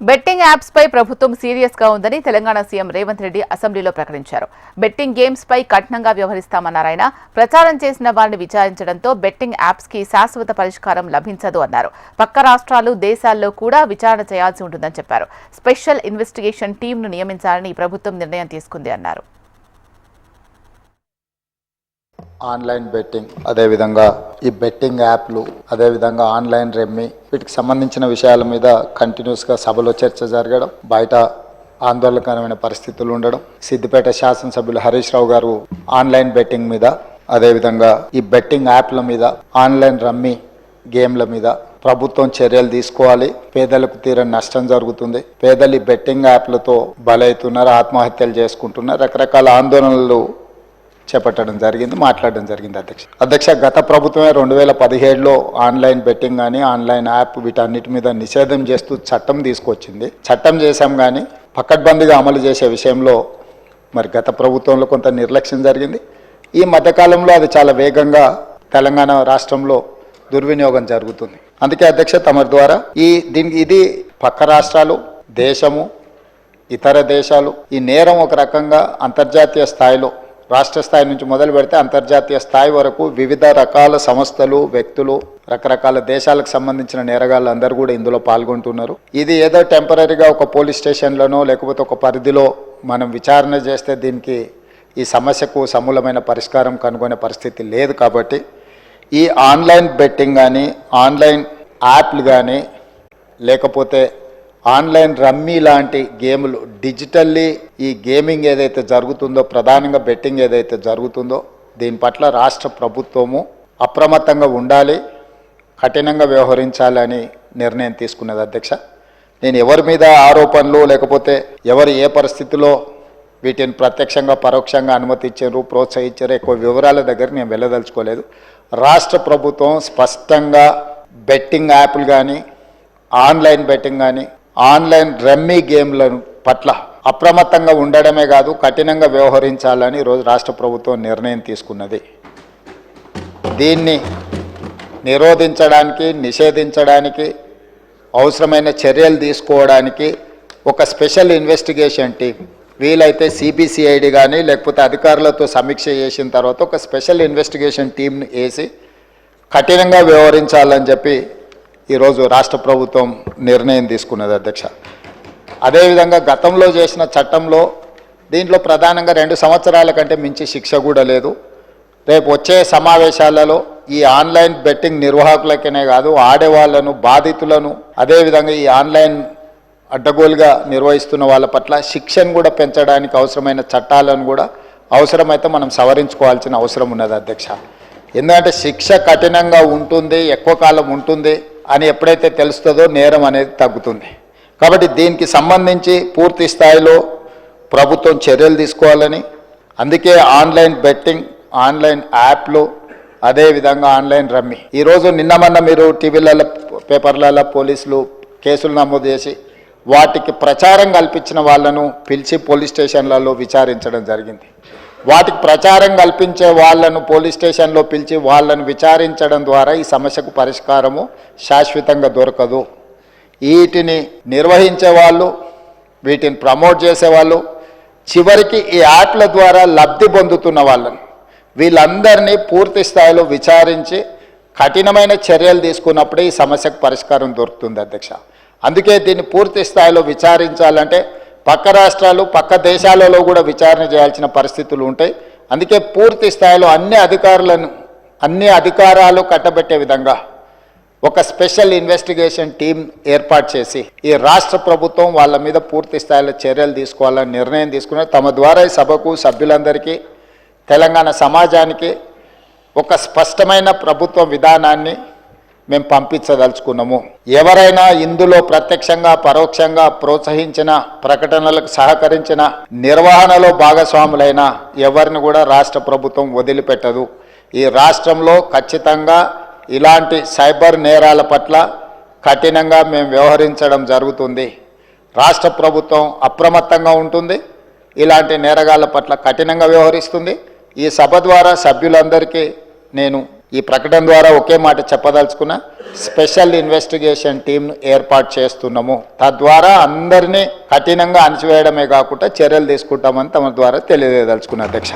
Betting apps పై ప్రభుత్వం serious గా ఉందని తెలంగాణ సీఎం రేవంత్ రెడ్డి అసెంబ్లీలో ప్రకటించారు. బెట్టింగ్ గేమ్స్ పై కఠినంగా వ్యవహరిస్తామన్నారు ఆయన. ప్రచారం చేసిన వారిని విచారించడంతో బెట్టింగ్ యాప్స్ కి శాశ్వత పరిష్కారం లభించదు అన్నారు. పక్క రాష్ట్రాలు, దేశాల్లో కూడా విచారణ చేయాల్సి ఉంటుందని చెప్పారు. స్పెషల్ ఇన్వెస్టిగేషన్ టీంను నియమించాలని ప్రభుత్వం నిర్ణయం తీసుకుంది అన్నారు. ఆన్లైన్ బెట్టింగ్, అదేవిధంగా ఈ బెట్టింగ్ యాప్లు, అదేవిధంగా ఆన్లైన్ రెమ్మీ, వీటికి సంబంధించిన విషయాల మీద కంటిన్యూస్గా సభలో చర్చ జరగడం, బయట ఆందోళనకరమైన పరిస్థితులు ఉండడం. సిద్దిపేట శాసనసభ్యులు హరీష్ రావు గారు ఆన్లైన్ బెట్టింగ్ మీద, అదేవిధంగా ఈ బెట్టింగ్ యాప్ల మీద, ఆన్లైన్ రమ్మీ గేమ్ల మీద ప్రభుత్వం చర్యలు తీసుకోవాలి. పేదలకు తీరని నష్టం జరుగుతుంది. పేదలు ఈ బెట్టింగ్ యాప్లతో బలవుతున్నారు, ఆత్మహత్యలు చేసుకుంటున్నారు, రకరకాల ఆందోళనలు చేపట్టడం జరిగింది, మాట్లాడడం జరిగింది. అధ్యక్ష గత ప్రభుత్వమే 2017లో ఆన్లైన్ బెట్టింగ్ కానీ ఆన్లైన్ యాప్ వీటన్నిటి మీద నిషేధం చేస్తూ చట్టం తీసుకొచ్చింది. చట్టం చేశాం కానీ పకడ్బందీగా అమలు చేసే విషయంలో మరి గత ప్రభుత్వంలో కొంత నిర్లక్ష్యం జరిగింది. ఈ మధ్యకాలంలో అది చాలా వేగంగా తెలంగాణ రాష్ట్రంలో దుర్వినియోగం జరుగుతుంది. అందుకే అధ్యక్ష తమరి ద్వారా ఇది పక్క రాష్ట్రాలు, దేశము, ఇతర దేశాలు ఈ నేరం ఒక రకంగా అంతర్జాతీయ స్థాయిలో, రాష్ట్ర స్థాయి నుంచి మొదలు పెడితే అంతర్జాతీయ స్థాయి వరకు వివిధ రకాల సంస్థలు, వ్యక్తులు, రకరకాల దేశాలకు సంబంధించిన నేరగాళ్ళు అందరూ కూడా ఇందులో పాల్గొంటున్నారు. ఇది ఏదో టెంపరీగా ఒక పోలీస్ స్టేషన్లోనో లేకపోతే ఒక పరిధిలో మనం విచారణ చేస్తే దీనికి ఈ సమస్యకు సమూలమైన పరిష్కారం కనుగొనే పరిస్థితి లేదు. కాబట్టి ఈ ఆన్లైన్ బెట్టింగ్ కానీ, ఆన్లైన్ యాప్లు కానీ, లేకపోతే ఆన్లైన్ రమ్మీ లాంటి గేములు, డిజిటల్లీ ఈ గేమింగ్ ఏదైతే జరుగుతుందో, ప్రధానంగా బెట్టింగ్ ఏదైతే జరుగుతుందో దీని పట్ల రాష్ట్ర ప్రభుత్వము అప్రమత్తంగా ఉండాలి, కఠినంగా వ్యవహరించాలని నిర్ణయం తీసుకున్నది. అధ్యక్ష నేను ఎవరి మీద ఆరోపణలు లేకపోతే ఎవరు ఏ పరిస్థితిలో వీటిని ప్రత్యక్షంగా పరోక్షంగా అనుమతించారు, ప్రోత్సహించారు, ఎక్కువ వివరాల దగ్గర నేను వెళ్ళదలుచుకోలేదు. రాష్ట్ర ప్రభుత్వం స్పష్టంగా బెట్టింగ్ యాప్లు కానీ, ఆన్లైన్ బెట్టింగ్ కానీ, ఆన్లైన్ రమ్మీ గేమ్ల పట్ల అప్రమత్తంగా ఉండడమే కాదు కఠినంగా వ్యవహరించాలని ఈరోజు రాష్ట్ర ప్రభుత్వం నిర్ణయం తీసుకున్నది. దీన్ని నిరోధించడానికి, నిషేధించడానికి అవసరమైన చర్యలు తీసుకోవడానికి ఒక స్పెషల్ ఇన్వెస్టిగేషన్ టీం, వీలైతే సిబిసిఐడి కానీ లేకపోతే అధికారులతో సమీక్ష చేసిన తర్వాత ఒక స్పెషల్ ఇన్వెస్టిగేషన్ టీంను వేసి కఠినంగా వ్యవహరించాలని చెప్పి ఈరోజు రాష్ట్ర ప్రభుత్వం నిర్ణయం తీసుకున్నది. అధ్యక్ష అదేవిధంగా గతంలో చేసిన చట్టంలో దీంట్లో ప్రధానంగా 2 సంవత్సరాల కంటే మించి శిక్ష కూడా లేదు. రేపు వచ్చే సమావేశాలలో ఈ ఆన్లైన్ బెట్టింగ్ నిర్వాహకులకనే కాదు, ఆడేవాళ్లను, బాధితులను, అదేవిధంగా ఈ ఆన్లైన్ అడ్డగోలుగా నిర్వహిస్తున్న వాళ్ళ పట్ల శిక్షను కూడా పెంచడానికి అవసరమైన చట్టాలను కూడా అవసరమైతే మనం సవరించుకోవాల్సిన అవసరం ఉన్నది. అధ్యక్ష ఎందుకంటే శిక్ష కఠినంగా ఉంటుంది, ఎక్కువ కాలం ఉంటుంది అని ఎప్పుడైతే తెలుస్తుందో నేరం అనేది తగ్గుతుంది. కాబట్టి దీనికి సంబంధించి పూర్తి స్థాయిలో ప్రభుత్వం చర్యలు తీసుకోవాలని, అందుకే ఆన్లైన్ బెట్టింగ్, ఆన్లైన్ యాప్లు, అదేవిధంగా ఆన్లైన్ రమ్మీ ఈరోజు నిన్న మీరు టీవీలలో, పేపర్లలో పోలీసులు కేసులు నమోదు చేసి వాటికి ప్రచారం కల్పించిన వాళ్ళను పిలిచి పోలీస్ స్టేషన్లలో విచారించడం జరిగింది. వాటికి ప్రచారం కల్పించే వాళ్ళను పోలీస్ స్టేషన్లో పిలిచి వాళ్ళను విచారించడం ద్వారా ఈ సమస్యకు పరిష్కారము శాశ్వతంగా దొరకదు. వీటిని నిర్వహించే వాళ్ళు, వీటిని ప్రమోట్ చేసేవాళ్ళు, చివరికి ఈ యాప్ల ద్వారా లబ్ధి పొందుతున్న వాళ్ళను వీళ్ళందరినీ పూర్తి స్థాయిలో విచారించి కఠినమైన చర్యలు తీసుకున్నప్పుడే ఈ సమస్యకు పరిష్కారం దొరుకుతుంది. అధ్యక్ష అందుకే దీన్ని పూర్తి స్థాయిలో విచారించాలంటే పక్క రాష్ట్రాలు, పక్క దేశాలలో కూడా విచారణ చేయాల్సిన పరిస్థితులు ఉంటాయి. అందుకే పూర్తి స్థాయిలో అన్ని అధికారాలు కట్టబెట్టే విధంగా ఒక స్పెషల్ ఇన్వెస్టిగేషన్ టీం ఏర్పాటు చేసి ఈ రాష్ట్ర ప్రభుత్వం వాళ్ళ మీద పూర్తి స్థాయిలో చర్యలు తీసుకోవాలని నిర్ణయం తీసుకున్నారు. తమ ద్వారా ఈ సభకు, సభ్యులందరికీ, తెలంగాణ సమాజానికి ఒక స్పష్టమైన ప్రభుత్వ విధానాన్ని మేము పంపించదలుచుకున్నాము. ఎవరైనా ఇందులో ప్రత్యక్షంగా, పరోక్షంగా ప్రోత్సహించిన, ప్రకటనలకు సహకరించిన, నిర్వహణలో భాగస్వాములైన ఎవరిని కూడా రాష్ట్ర ప్రభుత్వం వదిలిపెట్టదు. ఈ రాష్ట్రంలో ఖచ్చితంగా ఇలాంటి సైబర్ నేరాల పట్ల కఠినంగా మేము వ్యవహరించడం జరుగుతుంది. రాష్ట్ర ప్రభుత్వం అప్రమత్తంగా ఉంటుంది, ఇలాంటి నేరగాళ్ల పట్ల కఠినంగా వ్యవహరిస్తుంది. ఈ సభ ద్వారా సభ్యులందరికీ నేను ఈ ప్రకటన ద్వారా ఒకే మాట చెప్పదలుచుకున్న స్పెషల్ ఇన్వెస్టిగేషన్ టీంను ఏర్పాటు చేస్తున్నాము. తద్వారా అందరినీ కఠినంగా అణచివేయడమే కాకుండా చర్యలు తీసుకుంటామని తమ ద్వారా తెలియజేయదలుచుకున్న అధ్యక్ష.